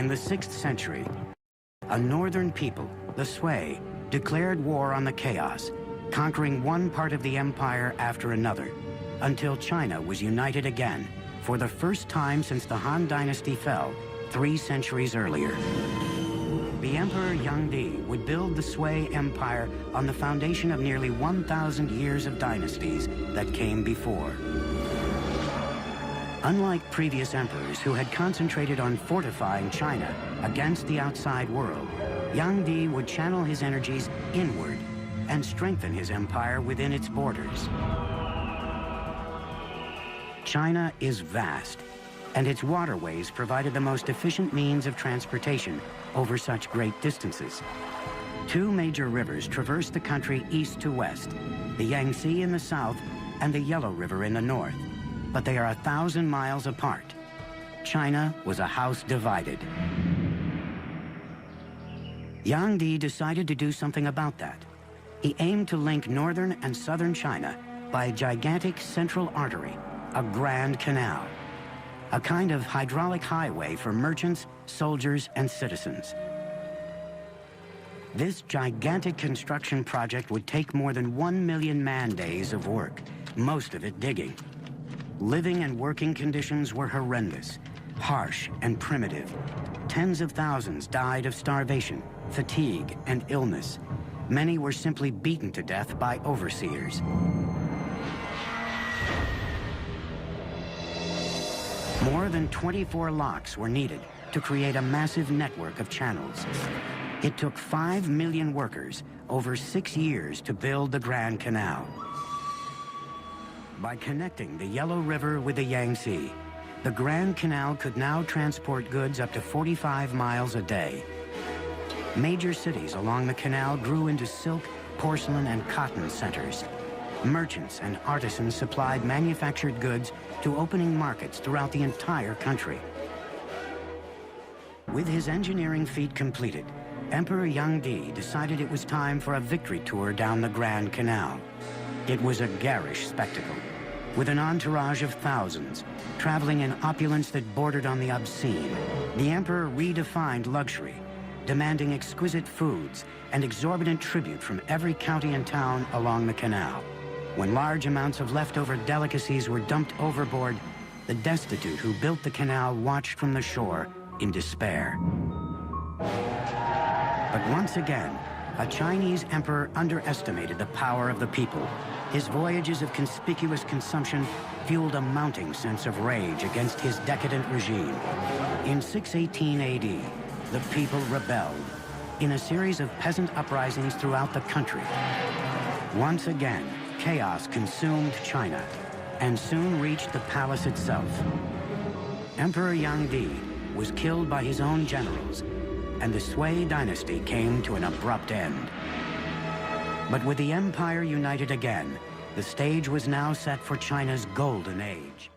In the 6th century, a northern people, the Sui, declared war on the chaos, conquering one part of the empire after another, until China was united again, for the first time since the Han Dynasty fell 3 centuries earlier. The Emperor Yangdi would build the Sui Empire on the foundation of nearly 1,000 years of dynasties that came before. Unlike previous emperors who had concentrated on fortifying China against the outside world, Yangdi would channel his energies inward and strengthen his empire within its borders. China is vast, and its waterways provided the most efficient means of transportation over such great distances. 2 major rivers traverse the country east to west, the Yangtze in the south and the Yellow River in the north, but they are 1,000 miles apart. China was a house divided. Yangdi decided to do something about that. He aimed to link northern and southern China by a gigantic central artery, a Grand Canal, a kind of hydraulic highway for merchants, soldiers, and citizens. This gigantic construction project would take more than 1 million man-days of work, most of it digging. Living and working conditions were horrendous, harsh and primitive. Tens of thousands died of starvation, fatigue, and illness. Many were simply beaten to death by overseers. More than 24 locks were needed to create a massive network of channels. It took 5 million workers over 6 years to build the Grand Canal. By connecting the Yellow River with the Yangtze, the Grand Canal could now transport goods up to 45 miles a day. Major cities along the canal grew into silk, porcelain, and cotton centers. Merchants and artisans supplied manufactured goods to opening markets throughout the entire country. With his engineering feat completed, Emperor Yangdi decided it was time for a victory tour down the Grand Canal. It was a garish spectacle, with an entourage of thousands, traveling in opulence that bordered on the obscene. The emperor redefined luxury, demanding exquisite foods and exorbitant tribute from every county and town along the canal. When large amounts of leftover delicacies were dumped overboard, the destitute who built the canal watched from the shore in despair. But once again, a Chinese emperor underestimated the power of the people. His voyages of conspicuous consumption fueled a mounting sense of rage against his decadent regime. In 618 AD, the people rebelled in a series of peasant uprisings throughout the country. Once again, chaos consumed China and soon reached the palace itself. Emperor Yangdi was killed by his own generals, and the Sui dynasty came to an abrupt end. But with the empire united again, the stage was now set for China's golden age.